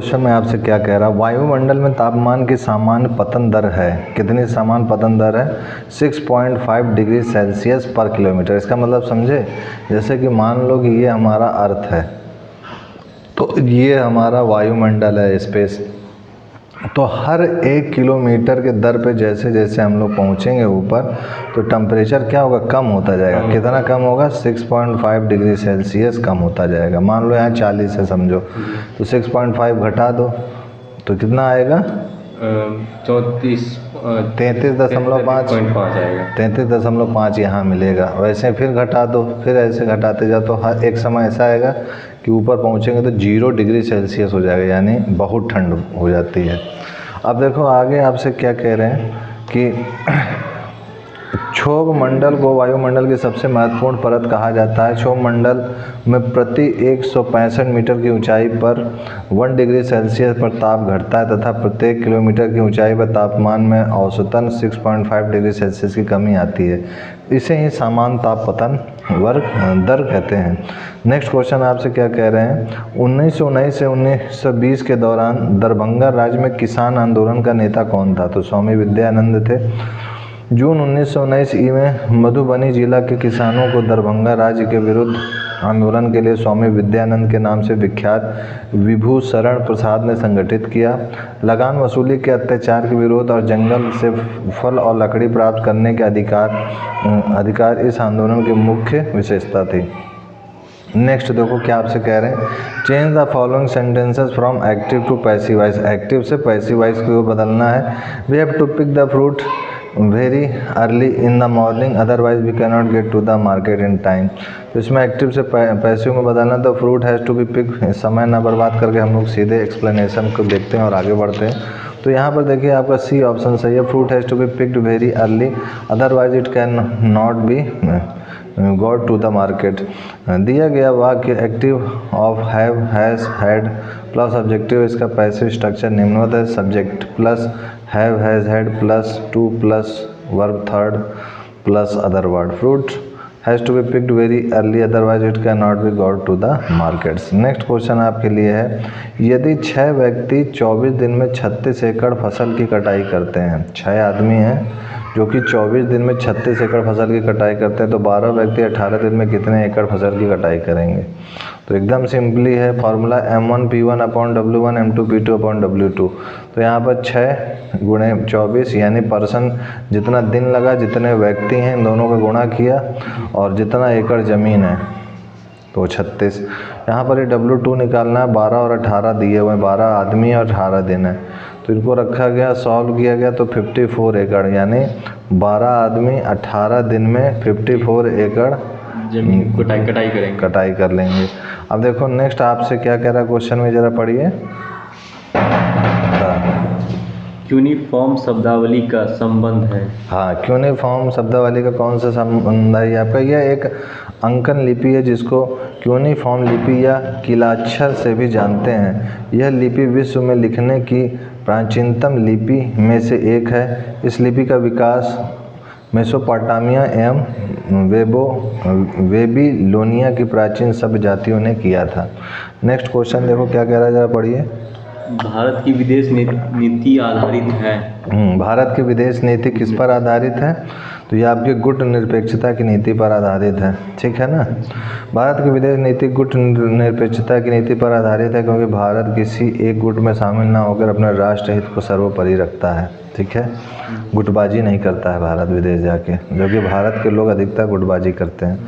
Question में आपसे क्या कह रहा है, वायुमंडल में तापमान की सामान्य पतन दर है, कितनी सामान्य पतन दर है, 6.5 डिग्री सेल्सियस पर किलोमीटर। इसका मतलब समझे, जैसे कि मान लो कि ये हमारा अर्थ है, तो ये हमारा वायुमंडल है, स्पेस। तो हर 1 किलोमीटर के दर पे जैसे जैसे हम लोग पहुँचेंगे ऊपर, तो टेम्परेचर क्या होगा, कम होता जाएगा। कितना कम होगा, 6.5 डिग्री सेल्सियस कम होता जाएगा। मान लो यहाँ 40 है समझो, तो 6.5 घटा दो तो कितना आएगा, 33.5 आएगा। 33.5 यहाँ मिलेगा। वैसे फिर घटा दो, फिर ऐसे घटाते जाओ, तो हर एक समय ऐसा आएगा कि ऊपर पहुँचेंगे तो 0 डिग्री सेल्सियस हो जाएगा, यानी बहुत ठंड हो जाती है। अब देखो आगे आपसे क्या कह रहे हैं कि क्षोभ मंडल को वायुमंडल की सबसे महत्वपूर्ण परत कहा जाता है। क्षोभ मंडल में प्रति 165 मीटर की ऊंचाई पर 1 डिग्री सेल्सियस पर ताप घटता है तथा प्रत्येक किलोमीटर की ऊंचाई पर तापमान में औसतन 6.5 डिग्री सेल्सियस की कमी आती है। इसे ही सामान्य तापपतन दर कहते हैं। नेक्स्ट क्वेश्चन आपसे क्या कह रहे हैं, 1919 से 1920 के दौरान दरभंगा राज्य में किसान आंदोलन का नेता कौन था? तो स्वामी विद्यानंद थे। जून 1919 ईस्वी में मधुबनी जिला के किसानों को दरभंगा राज्य के विरुद्ध आंदोलन के लिए स्वामी विद्यानंद के नाम से विख्यात विभू शरण प्रसाद ने संगठित किया। लगान वसूली के अत्याचार के विरोध और जंगल से फल और लकड़ी प्राप्त करने के अधिकार इस आंदोलन की मुख्य विशेषता थी। नेक्स्ट देखो क्या आपसे कह रहे हैं, change the following sentences from active to passive voice. Active से पैसिव वॉइस की ओर बदलना है। We have to pick the fruit very early in the morning otherwise we can not get to the market in time. तो इसमें active से passive में बदलना, तो fruit has to be pick, समय ना बर्बाद करके हम लोग सीधे एक्सप्लेनेशन को देखते हैं और आगे बढ़ते हैं। तो यहाँ पर देखिए आपका सी ऑप्शन सही है, fruit has to be picked very early otherwise it can not be got to the market. दिया गया वाक्य active of have has had plus objective, इसका पैसिव स्ट्रक्चर निम्नवत है, subject plus have has had plus to plus verb third plus other word. Fruit has to be picked very early otherwise it can not be got to the markets. Next question आपके लिए है, यदि 6 व्यक्ति 24 दिन में 36 एकड़ फसल की कटाई करते हैं, 6 आदमी हैं जो कि 24 दिन में 36 एकड़ फसल की कटाई करते हैं, तो 12 व्यक्ति 18 दिन में कितने एकड़ फसल की कटाई करेंगे? तो एकदम सिंपली है फॉर्मूला M1P1/W1 M2P2/W2। तो यहाँ पर 6 गुणे 24 यानी पर्सन जितना दिन लगा, जितने व्यक्ति हैं इन दोनों का गुणा किया और जितना एकड़ ज़मीन है तो 36। यहाँ पर ये W2 निकालना है, 12 और 18 दिए हुए हैं, 12 आदमी और 18 दिन है, तो इनको रखा गया, सॉल्व किया गया तो 54 एकड़, यानी 12 आदमी 18 दिन में 54 एकड़ जमीन कटाई कर लेंगे। अब देखो नेक्स्ट आपसे क्या कह रहा है क्वेश्चन में, जरा पढ़िए। क्यूनिफॉर्म शब्दावली का संबंध है। हाँ, क्यूनिफॉर्म शब्दावली का कौन सा संबंध है आपका? यह एक अंकन लिपि है जिसको क्यूनिफॉर्म लिपि या किलाक्षर से भी जानते हैं। यह लिपि विश्व में लिखने की प्राचीनतम लिपि में से एक है। इस लिपि का विकास मेसोपोटामिया एवं बेबीलोनिया की प्राचीन सभ्य जातियों ने किया था। नेक्स्ट क्वेश्चन देखो क्या कह रहा है, जरा पढ़िए। भारत की विदेश नीति आधारित है। भारत की विदेश नीति किस पर आधारित है? तो ये आपकी गुट निरपेक्षता की नीति पर आधारित है, ठीक है ना। भारत की विदेश नीति गुट निरपेक्षता की नीति पर आधारित है, क्योंकि भारत किसी एक गुट में शामिल ना होकर अपने राष्ट्र हित को सर्वोपरि रखता है, ठीक है। गुटबाजी नहीं करता है भारत विदेश जाके, जबकि भारत के लोग अधिकतर गुटबाजी करते हैं।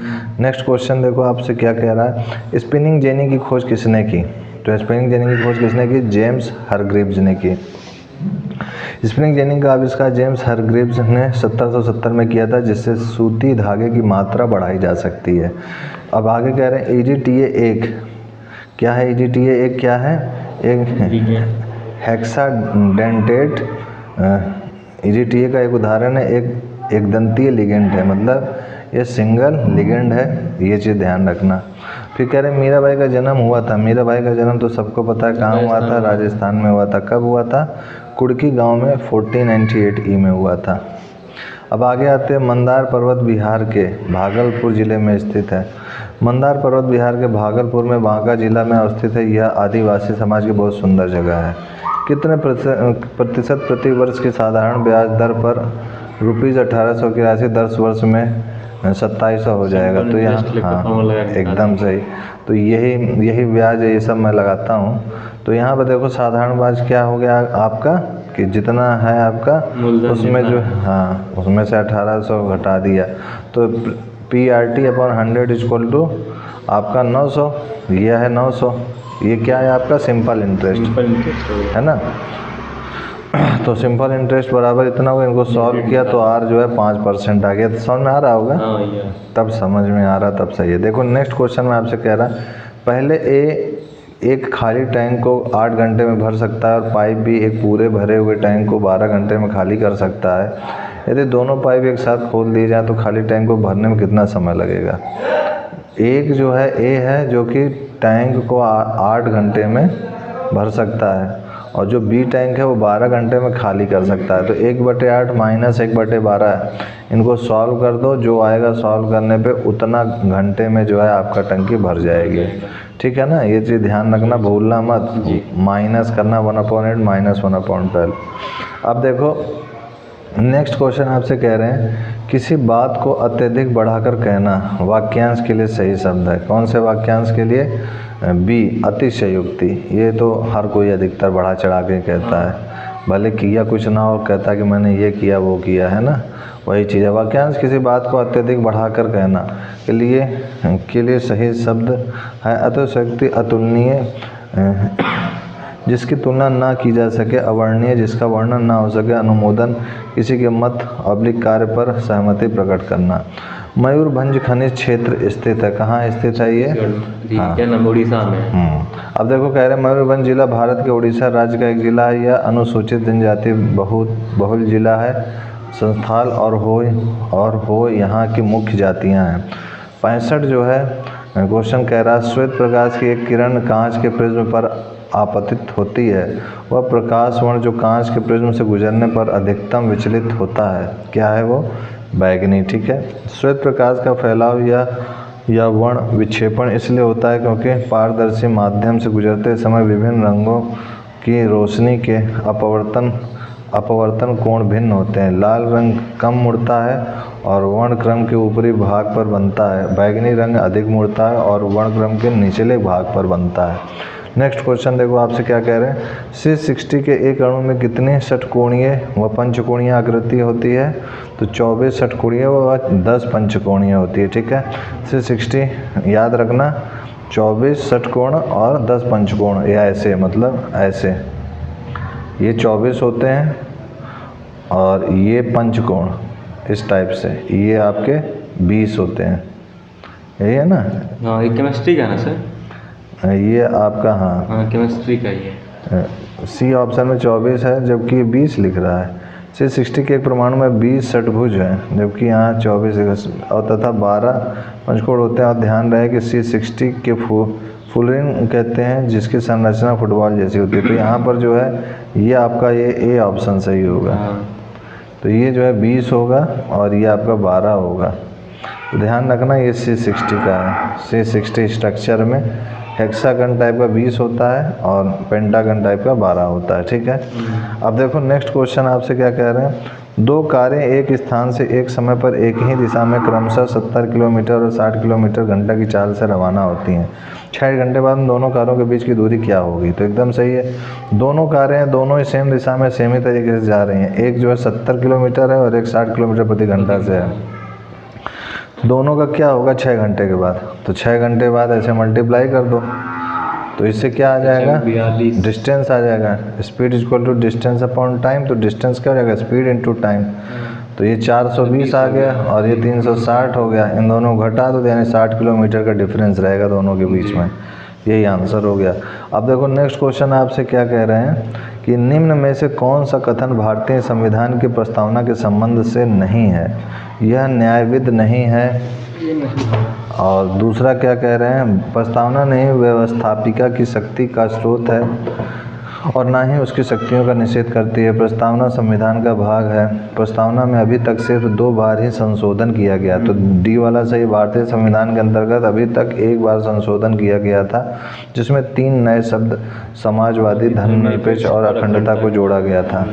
नेक्स्ट क्वेश्चन देखो आपसे क्या कह रहा है, स्पिनिंग जेनी की खोज किसने की? तो स्पिनिंग जेनी की खोज किसने की? जेम्स हरग्रीव्स ने की। स्पिनिंग जेनी का आविष्कार जेम्स हरग्रीव्स ने 1770 में किया था, जिससे सूती धागे की मात्रा बढ़ाई जा सकती है। अब आगे कह रहे हैं EDTA एक क्या है? EDTA एक क्या है? एक हेक्साडेंटेट। EDTA का एक उदाहरण है, एक दंतीय लिगेंड है, मतलब ये सिंगल लिगेंड है, ये चीज़ ध्यान रखना। फिर कह रहे हैं मीराबाई का जन्म हुआ था। मीराबाई का जन्म तो सबको पता है, कहाँ हुआ था? राजस्थान में हुआ था। कब हुआ था? कुड़की गांव में 1498 में हुआ था। अब आगे आते हैं, मंदार पर्वत बिहार के भागलपुर ज़िले में स्थित है। मंदार पर्वत बिहार के भागलपुर में बांका जिला में अवस्थित है। यह आदिवासी समाज की बहुत सुंदर जगह है। कितने प्रतिशत प्रति वर्ष की साधारण ब्याज दर पर ₹1800 की राशि 10 वर्ष में 2700 हो जाएगा। तो यहाँ हाँ एकदम सही। तो यही ब्याज है, ये सब मैं लगाता हूँ। तो यहाँ पर देखो साधारण ब्याज क्या हो गया आपका कि जितना है आपका उसमें जो हाँ उसमें से 1800 घटा दिया। तो PRT/100 इक्वल टू आपका 900, यह है 900। ये क्या है आपका सिंपल इंटरेस्ट है ना। तो सिंपल इंटरेस्ट बराबर इतना होगा। इनको सॉल्व किया तो R जो है 5% आ गया। तो समझ में आ रहा होगा? तब समझ में आ रहा, तब सही है। देखो नेक्स्ट क्वेश्चन में आपसे कह रहा, पहले एक खाली टैंक को 8 घंटे में भर सकता है और पाइप भी एक पूरे भरे हुए टैंक को 12 घंटे में खाली कर सकता है। यदि दोनों पाइप एक साथ खोल दिए जाए तो खाली टैंक को भरने में कितना समय लगेगा? एक जो है A है जो कि टैंक को 8 घंटे में भर सकता है और जो B टैंक है वो 12 घंटे में खाली कर सकता है। तो 1/8 माइनस 1/12 है। इनको सॉल्व कर दो, जो आएगा सॉल्व करने पे उतना घंटे में जो है आपका टंकी भर जाएगी। ठीक है ना, ये चीज़ ध्यान रखना, भूलना मत। माइनस करना 1/8 माइनस 1/12। अब देखो नेक्स्ट क्वेश्चन आपसे कह रहे हैं, किसी बात को अत्यधिक बढ़ाकर कहना वाक्यांश के लिए सही शब्द है। कौन से वाक्यांश के लिए? B अतिशयोक्ति। ये तो हर कोई अधिकतर बढ़ा चढ़ा के कहता है, भले किया कुछ ना हो, कहता कि मैंने ये किया वो किया, है ना, वही चीज़ है। वाक्यांश किसी बात को अत्यधिक बढ़ाकर कहना के लिए सही शब्द है अतिशयोक्ति। अतुलनीय जिसकी तुलना ना की जा सके, अवर्णनीय जिसका वर्णन ना हो सके, अनुमोदन किसी के मत ऑब्लिक कार्य पर सहमति प्रकट करना। मयूरभंज खनिज क्षेत्र स्थित है। कहाँ स्थित है ये? हाँ क्या नाम? उड़ीसा में। अब देखो कह रहे हैं मयूरभंज जिला भारत के उड़ीसा राज्य का एक जिला है। यह अनुसूचित जनजाति बहुल जिला है। संथाल और हो यहाँ की मुख्य जातियाँ हैं। 65 जो है क्वेश्चन कह रहा है, श्वेत प्रकाश की एक किरण कांच के प्रिज्म पर आपतित होती है। वह प्रकाश वर्ण जो कांच के प्रिज्म से गुजरने पर अधिकतम विचलित होता है, क्या है वो? बैगनी। ठीक है। श्वेत प्रकाश का फैलाव या वर्ण विक्षेपण इसलिए होता है क्योंकि पारदर्शी माध्यम से गुजरते समय विभिन्न रंगों की रोशनी के अपवर्तन कोण भिन्न होते हैं। लाल रंग कम मुड़ता है और वर्णक्रम के ऊपरी भाग पर बनता है। बैगनी रंग अधिक मुड़ता है और वर्णक्रम के निचले भाग पर बनता है। नेक्स्ट क्वेश्चन देखो आपसे क्या कह रहे हैं, C60 के एक अणु में कितनी षटकोणीय व पंचकोणीय आकृति होती है? तो 24 षटकोणीय व 10 पंचकोणीय होती है। ठीक है। C60 याद रखना, 24 षटकोण और 10 पंचकोण, या ऐसे मतलब ऐसे, ये 24 होते हैं और ये पंचकोण इस टाइप से, ये आपके 20 होते हैं। यही है ना? हाँ, ये केमिस्ट्री का है ना सर? ये आपका हाँ केमिस्ट्री का ही है। C ऑप्शन में 24 है जबकि 20 लिख रहा है। C60 के एक परमाणु में 20 षटभुज है जबकि यहाँ 24 और तथा 12 पंचकोण होते हैं। और ध्यान रहे कि C60 के फुलरिन कहते हैं जिसकी संरचना फुटबॉल जैसी होती है। तो यहाँ पर जो है ये आपका ये A ऑप्शन सही होगा। तो ये जो है 20 होगा और ये आपका 12 होगा। तो ध्यान रखना ये C60 का है। C60 स्ट्रक्चर में हेक्सागन टाइप का 20 होता है और पेंटागन टाइप का 12 होता है। ठीक है। अब देखो नेक्स्ट क्वेश्चन आपसे क्या कह रहे हैं, दो कारें एक स्थान से एक समय पर एक ही दिशा में क्रमशः 70 किलोमीटर और 60 किलोमीटर घंटा की चाल से रवाना होती हैं। 6 घंटे बाद दोनों कारों के बीच की दूरी क्या होगी? तो एकदम सही है, दोनों कारें हैं, दोनों ही सेम दिशा में सेम ही तरीके से जा रही हैं। एक जो है 70 किलोमीटर है और एक 60 किलोमीटर प्रति घंटा से है। दोनों का क्या होगा 6 घंटे के बाद? तो 6 घंटे बाद ऐसे मल्टीप्लाई कर दो तो इससे क्या आ जाएगा? डिस्टेंस आ जाएगा। Speed equal to distance upon time. तो डिस्टेंस क्या हो जाएगा? Speed into time. तो ये 420 आ गया और ये 360 हो गया। इन दोनों को घटा दो यानी 60 किलोमीटर का डिफरेंस रहेगा दोनों के बीच में। यही आंसर हो गया। अब देखो नेक्स्ट क्वेश्चन आपसे क्या कह रहे हैं कि निम्न में से कौन सा कथन भारतीय संविधान की प्रस्तावना के संबंध से नहीं है? यह न्यायविद नहीं है। और दूसरा क्या कह रहे हैं, प्रस्तावना नहीं व्यवस्थापिका की शक्ति का स्रोत है। और ना ही उसकी शक्तियों का निषेध करती है। प्रस्तावना संविधान का भाग है। प्रस्तावना में अभी तक सिर्फ 2 बार ही संशोधन किया गया। तो डी वाला सही, भारतीय संविधान के अंतर्गत अभी तक 1 बार संशोधन किया गया था, जिसमें 3 नए शब्द समाजवादी, धर्मनिरपेक्ष और अखंडता को जोड़ा गया था।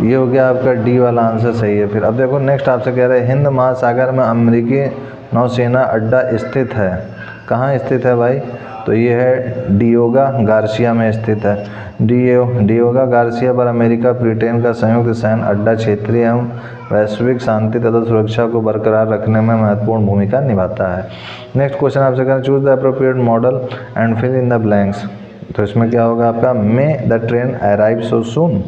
ये हो गया आपका डी वाला आंसर सही है। फिर अब देखो नेक्स्ट आपसे कह रहे हैं हिंद महासागर में अमेरिकी नौसेना अड्डा स्थित है। कहाँ स्थित है भाई? तो ये है डियोगा गार्सिया में स्थित है। डियोगा गार्सिया पर अमेरिका ब्रिटेन का संयुक्त सैन्य अड्डा क्षेत्रीय एवं वैश्विक शांति तथा सुरक्षा को बरकरार रखने में महत्वपूर्ण भूमिका निभाता है। नेक्स्ट क्वेश्चन आपसे करें choose the appropriate modal and fill in the blanks. तो इसमें क्या होगा आपका may the train arrive so soon,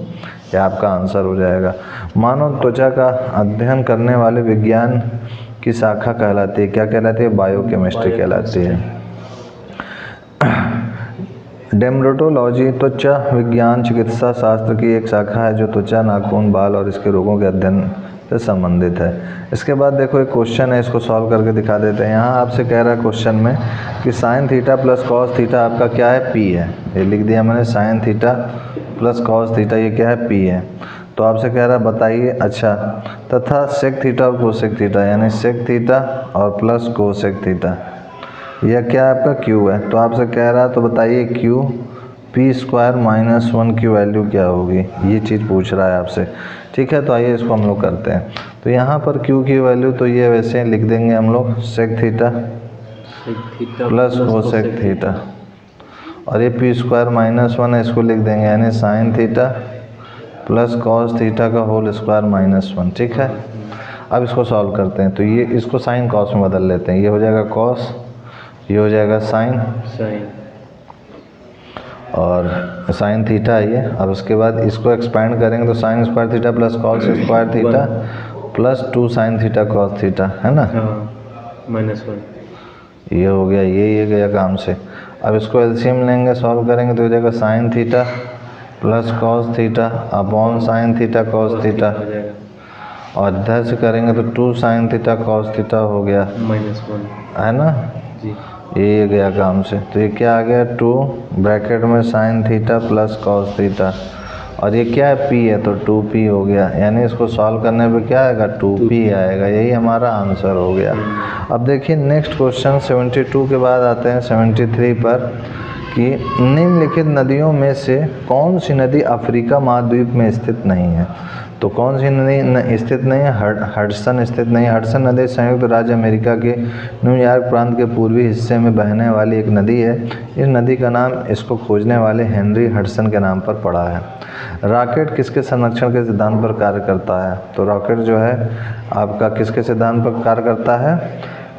यह आपका आंसर हो जाएगा। मानव त्वचा का अध्ययन करने वाले विज्ञान की शाखा कहलाती है, क्या कहलाती है? बायोकेमिस्ट्री कहलाती है। डेर्मेटोलॉजी त्वचा विज्ञान चिकित्सा शास्त्र की एक शाखा है जो त्वचा, नाखून, बाल और इसके रोगों के अध्ययन से संबंधित है। इसके बाद देखो एक क्वेश्चन है, इसको सॉल्व करके दिखा देते हैं। यहाँ आपसे कह रहा है क्वेश्चन में कि sine theta plus cos theta आपका क्या है? पी है। ये लिख दिया मैंने, sine theta plus cos theta ये क्या है? पी है। तो आपसे कह रहा है बताइए, अच्छा, तथा सेक थीटा और कोसेक थीटा, यानी सेक थीटा और प्लस कोसेक थीटा यह क्या है आपका? क्यू है। तो आपसे कह रहा है तो बताइए क्यू पी स्क्वायर माइनस 1 की वैल्यू क्या होगी? ये चीज़ पूछ रहा है आपसे, ठीक है। तो आइए इसको हम लोग करते हैं। तो यहाँ पर क्यू की वैल्यू तो ये वैसे लिख देंगे हम लोग, sec theta plus cosec theta, और ये पी स्क्वायर माइनस 1 है, इसको लिख देंगे यानी sine theta plus cos theta का होल स्क्वायर माइनस 1, ठीक है। अब इसको सॉल्व करते हैं। तो ये इसको साइन कॉस में बदल लेते हैं, ये हो जाएगा कॉस, ये हो जाएगा साइन और साइन थीटा है ये। अब उसके बाद इसको एक्सपेंड करेंगे तो sine square theta plus cos square theta plus 2 sine theta cos theta, है ना, -1। ये हो गया, ये गया काम से। अब इसको एलसीएम लेंगे, सॉल्व करेंगे तो हो जाएगा sine theta plus cos theta upon sine theta cos theta, और इधर से करेंगे तो 2 साइन थीटा कॉस थीटा हो गया -1, है ना जी। ये गया काम से। तो ये क्या आ गया? 2 ब्रैकेट में sine theta plus cos theta, और ये क्या है? पी है, तो 2p हो गया। यानी इसको सॉल्व करने पे क्या आएगा? 2p आएगा। यही हमारा आंसर हो गया। अब देखिए नेक्स्ट क्वेश्चन 72 के बाद आते हैं 73 पर कि निम्नलिखित नदियों में से कौन सी नदी अफ्रीका महाद्वीप में स्थित नहीं है? तो कौन सी नदी स्थित नहीं है? हडसन स्थित नहीं है। हडसन नदी संयुक्त राज्य अमेरिका के न्यूयॉर्क प्रांत के पूर्वी हिस्से में बहने वाली एक नदी है। इस नदी का नाम इसको खोजने वाले हेनरी हडसन के नाम पर पड़ा है। रॉकेट किसके संरक्षण के सिद्धांत पर कार्य करता है? तो रॉकेट जो है आपका किसके सिद्धांत पर कार्य करता है?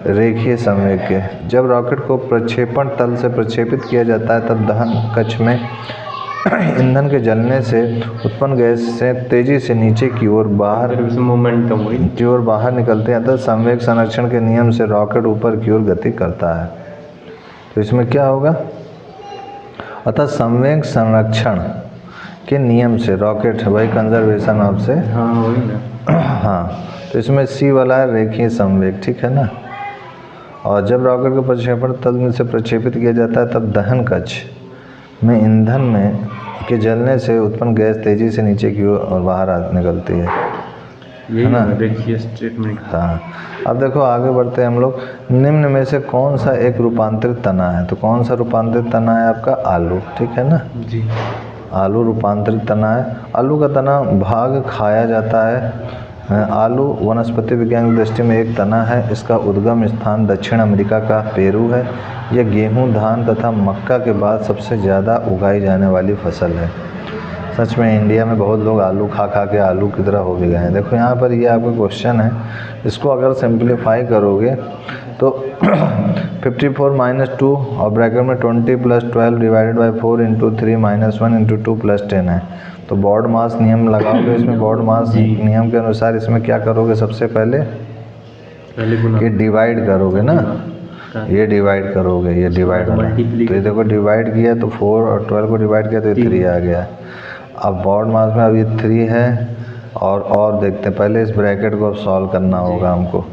रेखीय संवेग के। जब रॉकेट को प्रक्षेपण तल से प्रक्षेपित किया जाता है तब दहन कक्ष में ईंधन के जलने से उत्पन्न गैस से तेजी से नीचे की ओर बाहर निकलते हैं। अतः संवेग संरक्षण के नियम से रॉकेट ऊपर की ओर गति करता है। तो इसमें क्या होगा? अतः संवेग संरक्षण के नियम से रॉकेट, भाई कंजर्वेशन ऑफ से, हाँ, तो इसमें सी वाला है रेखीय संवेग, ठीक है ना। और जब रॉकेट को प्रक्षेपण तल से प्रक्षेपित किया जाता है तब दहन कक्ष में ईंधन में के जलने से उत्पन्न गैस तेजी से नीचे की ओर और बाहर निकलती है ना, रेखीय स्टेटमेंट। हाँ, अब देखो आगे बढ़ते हैं हम लोग। निम्न में से कौन सा एक रूपांतरित तना है? तो कौन सा रूपांतरित तना है आपका? आलू, ठीक है ना जी। आलू रूपांतरित तना है। आलू का तना भाग खाया जाता है। आलू वनस्पति विज्ञान की दृष्टि में एक तना है। इसका उद्गम स्थान दक्षिण अमेरिका का पेरू है। यह गेहूं, धान तथा मक्का के बाद सबसे ज़्यादा उगाई जाने वाली फसल है। सच में इंडिया में बहुत लोग आलू खा के आलू की तरह हो भी गए हैं। देखो यहाँ पर ये आपका क्वेश्चन है, इसको अगर सिंप्लीफाई करोगे तो 54 - 2 और ब्रैकेट में 20 + 12 डिवाइडेड बाई 4 × 3 - 1 × 2 + 10 है। तो बॉड मास नियम लगाओगे इसमें। बॉड मास नियम के अनुसार इसमें क्या करोगे? सबसे पहले ये डिवाइड करोगे ना, ये डिवाइड करोगे, ये डिवाइड वाला। तो ये देखो डिवाइड किया तो 4 और 12 को डिवाइड किया तो ये 3 आ गया। अब बॉड मास में अभी 3 है और देखते हैं, पहले इस ब्रैकेट को सॉल्व करना होगा हमको।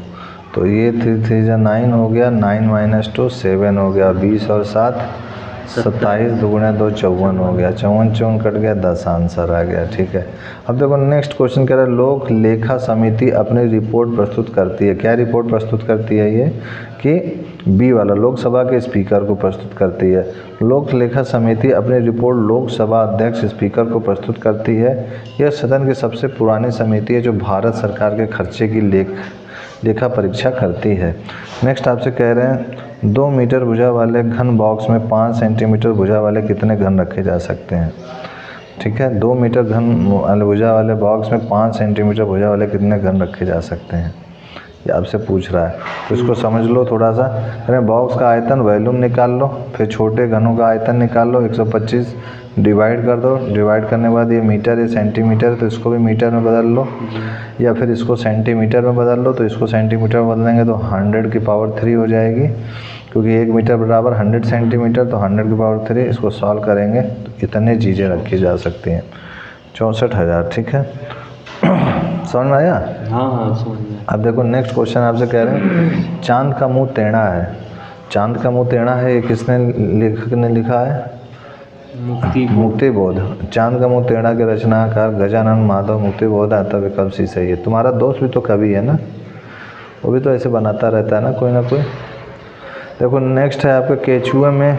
तो ये 3 × 3 = 9 हो गया, 9 - 2 7 हो गया, 20 और 7 27 दूगुने 2 54 हो गया, 54 कट गया, 10 आंसर आ गया। ठीक है, अब देखो नेक्स्ट क्वेश्चन कह रहा है लोक लेखा समिति अपनी रिपोर्ट प्रस्तुत करती है। क्या रिपोर्ट प्रस्तुत करती है ये कि बी वाला लोकसभा के स्पीकर को प्रस्तुत करती है। लोक लेखा समिति अपनी रिपोर्ट लोकसभा अध्यक्ष स्पीकर को प्रस्तुत करती है। यह सदन की सबसे पुरानी समिति है जो भारत सरकार के खर्चे की लेखा परीक्षा करती है। नेक्स्ट आपसे कह रहे हैं 2 मीटर भुजा वाले घन बॉक्स में 5 सेंटीमीटर भुजा वाले कितने घन रखे जा सकते हैं। ठीक है, 2 मीटर घन भुजा वाले बॉक्स में 5 सेंटीमीटर भुजा वाले कितने घन रखे जा सकते हैं, ये आपसे पूछ रहा है। तो इसको समझ लो थोड़ा सा। अरे बॉक्स का आयतन वॉल्यूम निकाल लो, फिर छोटे घनों का आयतन निकाल लो, 125 डिवाइड कर दो। डिवाइड करने के बाद ये मीटर है सेंटीमीटर, तो इसको भी मीटर में बदल लो, या फिर इसको सेंटीमीटर में बदल लो। तो इसको सेंटीमीटर में बदलेंगे तो 100 की पावर 3 हो जाएगी, क्योंकि 1 मीटर बराबर 100 सेंटीमीटर, तो 100 की पावर 3। इसको सॉल्व करेंगे तो इतने चीज़ें रखी जा सकती हैं, 64,000। ठीक है, समझ में आया? हाँ समझ में। अब देखो नेक्स्ट क्वेश्चन आपसे कह रहे हैं चांद का मुंह टेढ़ा है। चांद का मुंह टेढ़ा है, ये किसने लेखक ने लिखा है? मुक्तिबोध। चांद का मुंह टेढ़ा के रचनाकार गजानन माधव मुक्तिबोध आता विकल्प सी सही है। तुम्हारा दोस्त भी तो कवि है ना, वो भी तो ऐसे बनाता रहता है ना कोई ना कोई। देखो नेक्स्ट है आपके केचुए में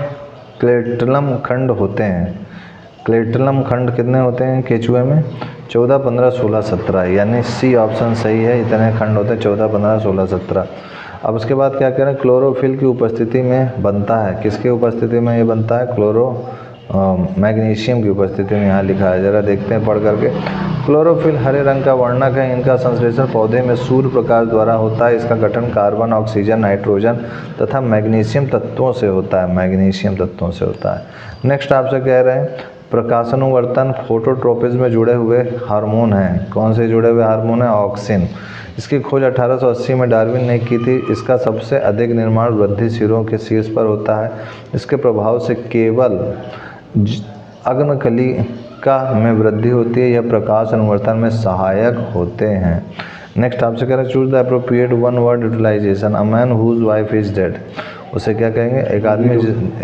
क्लेटलम खंड होते हैं। क्लेटलम खंड कितने होते हैं केचुए में? 14, 15, 16, 17, यानी सी ऑप्शन सही है। इतने खंड होते हैं 14, 15, 16, 17। अब उसके बाद क्या कह रहे हैं क्लोरोफिल की उपस्थिति में बनता है। किसकी उपस्थिति में ये बनता है? मैग्नीशियम की उपस्थिति में यहाँ लिखा है, जरा देखते हैं पढ़ करके। क्लोरोफिल हरे रंग का वर्णक है। इनका संश्लेषण पौधे में सूर्य प्रकाश द्वारा होता है। इसका गठन कार्बन, ऑक्सीजन, नाइट्रोजन तथा मैग्नीशियम तत्वों से होता है। मैग्नीशियम तत्वों से होता है। नेक्स्ट आपसे कह रहे हैं प्रकाशानुवर्तन फोटोट्रोपिज्म में जुड़े हुए हार्मोन हैं। कौन से जुड़े हुए हार्मोन है? ऑक्सिन। इसकी खोज 1880 में डार्विन ने की थी। इसका सबसे अधिक निर्माण वृद्धि सिरों के शीर्ष पर होता है। इसके प्रभाव से केवल अग्नकलिका में वृद्धि होती है। यह प्रकाश अनुवर्तन में सहायक होते हैं। नेक्स्ट आपसे कह रहे हैं choose the appropriate one word utilization. A man whose wife is dead, उसे क्या कहेंगे?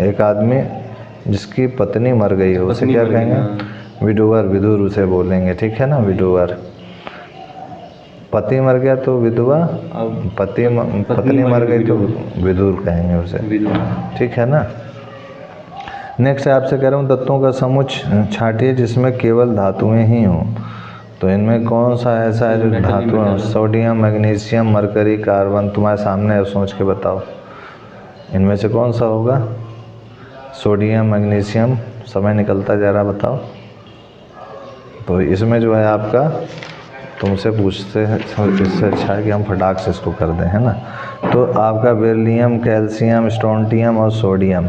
एक आदमी जिसकी पत्नी मर गई हो, उसे क्या कहेंगे? विडोवर। विधुर उसे बोलेंगे। ठीक है ना, विडोवर। पति मर गया तो विधवा, पत्नी मर गई तो विधुर कहेंगे उसे। ठीक है ना। नेक्स्ट आपसे कह रहा हूँ तत्वों का समूह छांटिए जिसमें केवल धातुएं ही हों। तो इनमें कौन सा ऐसा है जो धातुएं? Sodium, magnesium, mercury, carbon. तुम्हारे सामने है, सोच के बताओ इनमें से कौन सा होगा? Sodium, magnesium. समय निकलता जा रहा, बताओ। तो इसमें जो है आपका तुमसे पूछते हैं, इससे अच्छा है कि हम फटाक से इसको कर दें, है ना। तो आपका बेरिलियम, कैल्शियम, स्ट्रोंटियम और सोडियम,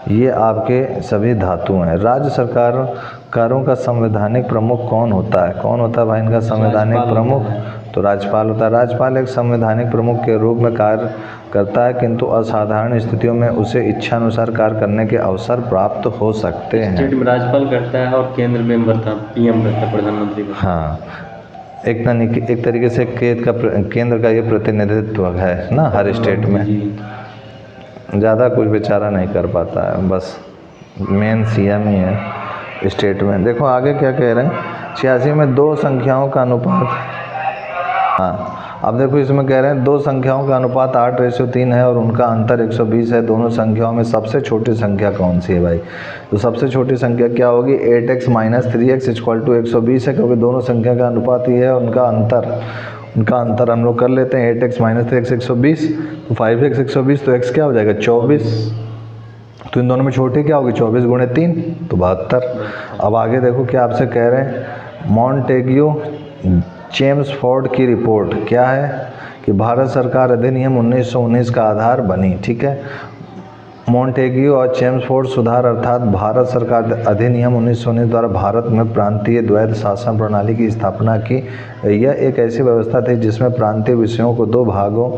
ये आपके सभी धातु हैं। राज्य सरकारों का संवैधानिक प्रमुख कौन होता है? कौन होता है भाई इनका संवैधानिक प्रमुख? तो राज्यपाल होता है। राज्यपाल एक संवैधानिक प्रमुख के रूप में कार्य करता है, किंतु असाधारण स्थितियों में उसे इच्छानुसार कार्य करने के अवसर प्राप्त हो सकते हैं। स्टेट में राज्यपाल करता है और केंद्र में पीएम करता है, प्रधानमंत्री। हाँ, एक तरीके से केंद्र का ये प्रतिनिधित्व है ना हर स्टेट में। ज़्यादा कुछ बेचारा नहीं कर पाता है, बस मेन सीएम ही है स्टेट में। देखो आगे क्या कह रहे हैं 86 में 2 संख्याओं का अनुपात। हाँ, अब देखो इसमें कह रहे हैं 2 संख्याओं का अनुपात 8:3 है और उनका अंतर 120 है। दोनों संख्याओं में सबसे छोटी संख्या कौन सी है भाई? तो सबसे छोटी संख्या क्या होगी? 8x - 3x = 120 है, क्योंकि दोनों संख्या का अनुपात ही है। उनका अंतर हम लोग कर लेते हैं। 8x - 3x 120, तो 5x 120, तो x क्या हो जाएगा? 24। तो इन दोनों में छोटी क्या होगी? 24 × 3 तो 72। अब आगे देखो क्या आपसे कह रहे हैं मॉन्टेग्यू चेम्सफोर्ड की रिपोर्ट क्या है कि भारत सरकार अधिनियम 1919 का आधार बनी। ठीक है, मॉन्टेग्यू और चेम्सफोर्ड सुधार अर्थात भारत सरकार अधिनियम 1919 द्वारा भारत में प्रांतीय द्वैध शासन प्रणाली की स्थापना की। यह एक ऐसी व्यवस्था थी जिसमें प्रांतीय विषयों को 2 भागों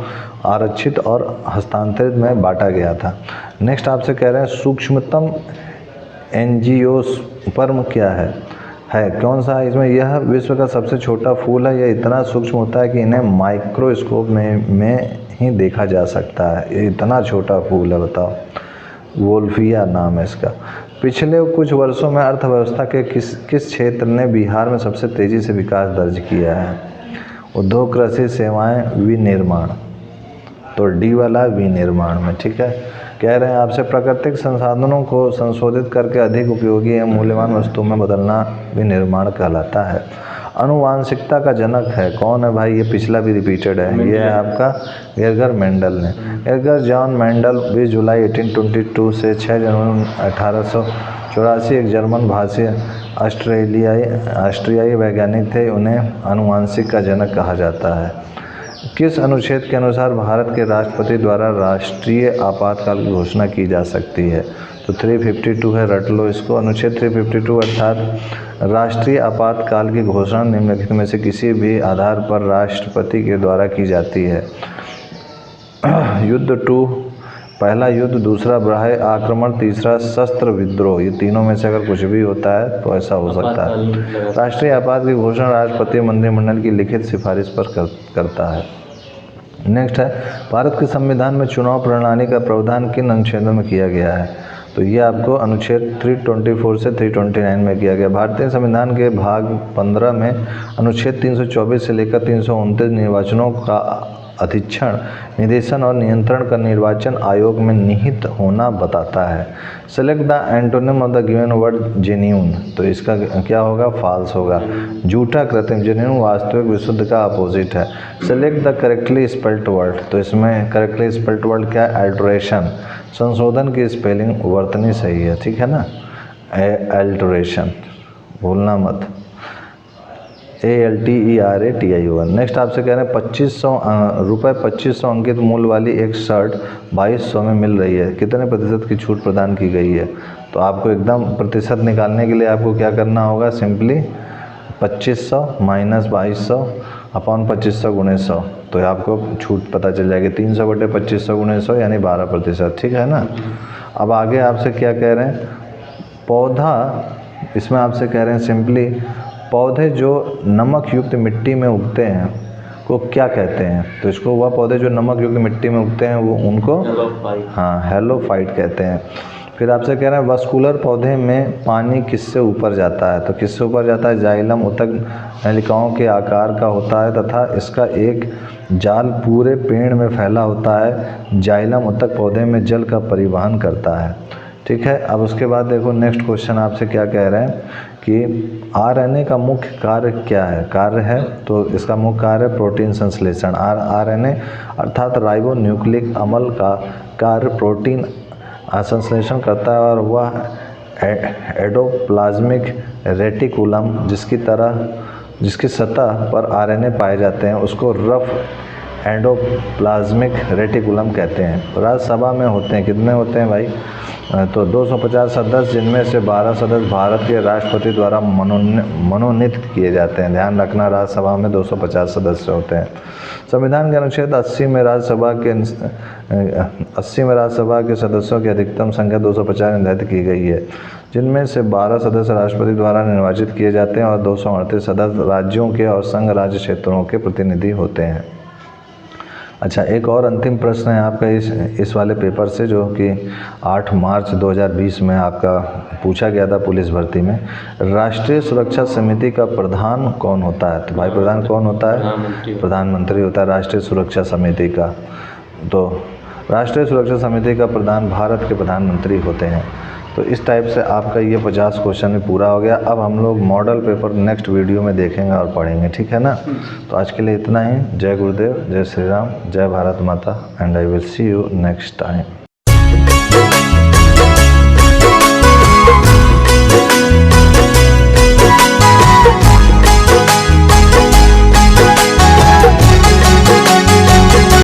आरक्षित और हस्तांतरित में बांटा गया था। नेक्स्ट आपसे कह रहे हैं सूक्ष्मतम एंजियोस्पर्म क्या है कौन सा है इसमें? यह विश्व का सबसे छोटा फूल है। यह इतना सूक्ष्म होता है कि इन्हें माइक्रोस्कोप में ही देखा जा सकता है। ये इतना छोटा फूल है, बताओ। वोल्फिया नाम है इसका। पिछले कुछ वर्षों में अर्थव्यवस्था के किस क्षेत्र ने बिहार में सबसे तेज़ी से विकास दर्ज किया है? उद्योग, कृषि, सेवाएं, विनिर्माण। तो डी वाला विनिर्माण में, ठीक है। कह रहे हैं आपसे प्राकृतिक संसाधनों को संशोधित करके अधिक उपयोगी एवं मूल्यवान वस्तुओं में बदलना विनिर्माण कहलाता है। आनुवांशिकता का जनक है कौन है भाई? ये पिछला भी रिपीटेड है, ये है आपका गेर्गर मेंडल ने। गेर्गर जॉन मेंडल 20 जुलाई 1822 से 6 जनवरी 1884 एक जर्मन भाषी ऑस्ट्रियाई वैज्ञानिक थे। उन्हें आनुवांशिक का जनक कहा जाता है। किस अनुच्छेद के अनुसार भारत के राष्ट्रपति द्वारा राष्ट्रीय आपातकाल की घोषणा की जा सकती है? तो 352 है, रट लो इसको। अनुच्छेद 352 अर्थात राष्ट्रीय आपातकाल की घोषणा निम्नलिखित में से किसी भी आधार पर राष्ट्रपति के द्वारा की जाती है? युद्ध 2, पहला युद्ध, दूसरा बाह्य आक्रमण, तीसरा शस्त्र विद्रोह। ये तीनों में से अगर कुछ भी होता है तो ऐसा हो सकता है। राष्ट्रीय आपात की घोषणा राष्ट्रपति मंत्रिमंडल की लिखित सिफारिश पर करता है। नेक्स्ट है, भारत के संविधान में चुनाव प्रणाली का प्रावधान किन अनुच्छेदों में किया गया है? तो ये आपको अनुच्छेद 324 से 329 में किया गया। भारतीय संविधान के भाग 15 में अनुच्छेद 324 से लेकर 329 निर्वाचनों का अधीक्षण, निदेशन और नियंत्रण का निर्वाचन आयोग में निहित होना बताता है। Select the antonym of the given word genuine. तो इसका क्या होगा? फॉल्स होगा। झूठा, कृत्रिम। जेन्यून वास्तविक, विशुद्ध का अपोजिट है। Select the correctly spelled word. तो इसमें करेक्टली स्पेल्ड वर्ड क्या है? अल्टरेशन। संशोधन की स्पेलिंग वर्तनी सही है, ठीक है ना, अल्टरेशन, भूलना मत, ALTERATION। नेक्स्ट आपसे कह रहे हैं 2500 अंकित मूल्य वाली एक शर्ट 2200 में मिल रही है, कितने प्रतिशत की छूट प्रदान की गई है? तो आपको एकदम प्रतिशत निकालने के लिए आपको क्या करना होगा? सिंपली 2500 माइनस 2200 अपॉन 2500 गुणे 100, तो आपको छूट पता चल जाएगी। 300 बटे 2500 गुणे 100 यानी 12%, ठीक है ना। अब आगे आपसे क्या कह रहे हैं? पौधा, इसमें आपसे कह रहे हैं सिंपली पौधे जो नमक युक्त मिट्टी में उगते हैं को क्या कहते हैं? तो इसको वह पौधे जो नमक युक्त मिट्टी में उगते हैं वो उनको हेलोफाइट कहते हैं। फिर आपसे कह रहे हैं वस्कुलर पौधे में पानी किससे ऊपर जाता है? तो किससे ऊपर जाता है? जाइलम ऊतक नलिकाओं के आकार का होता है तथा इसका एक जाल पूरे पेड़ में फैला होता है। जाइलम ऊतक पौधे में जल का परिवहन करता है, ठीक है। अब उसके बाद देखो नेक्स्ट क्वेश्चन आपसे क्या कह रहे हैं कि RNA का मुख्य कार्य क्या है? कार्य है तो इसका मुख्य कार्य है प्रोटीन संश्लेषण। RNA अर्थात राइबो न्यूक्लिक अम्ल का कार्य प्रोटीन संश्लेषण करता है और वह एंडोप्लाज्मिक रेटिकुलम जिसकी सतह पर RNA पाए जाते हैं उसको रफ एंडोप्लाज्मिक रेटिकुलम कहते हैं। राज्यसभा में होते हैं, कितने होते हैं भाई? तो 250 सदस्य, जिनमें से 12 सदस्य भारत के राष्ट्रपति द्वारा मनोनीत किए जाते हैं। ध्यान रखना, राज्यसभा में 250 सदस्य होते हैं। संविधान के अनुच्छेद 80 में राज्यसभा के सदस्यों की अधिकतम संख्या 250 निर्धारित की गई है, जिनमें से 12 सदस्य राष्ट्रपति द्वारा निर्वाचित किए जाते हैं और 238 सदस्य राज्यों के और संघ राज्य क्षेत्रों के प्रतिनिधि होते हैं। अच्छा, एक और अंतिम प्रश्न है आपका इस वाले पेपर से, जो कि 8 मार्च 2020 में आपका पूछा गया था पुलिस भर्ती में। राष्ट्रीय सुरक्षा समिति का प्रधान कौन होता है? तो भाई प्रधान कौन होता है? प्रधानमंत्री होता है राष्ट्रीय सुरक्षा समिति का। तो राष्ट्रीय सुरक्षा समिति का प्रधान भारत के प्रधानमंत्री होते हैं। तो इस टाइप से आपका ये 50 क्वेश्चन भी पूरा हो गया। अब हम लोग मॉडल पेपर नेक्स्ट वीडियो में देखेंगे और पढ़ेंगे, ठीक है ना। तो आज के लिए इतना ही। जय गुरुदेव, जय श्री राम, जय भारत माता, and I will see you next time.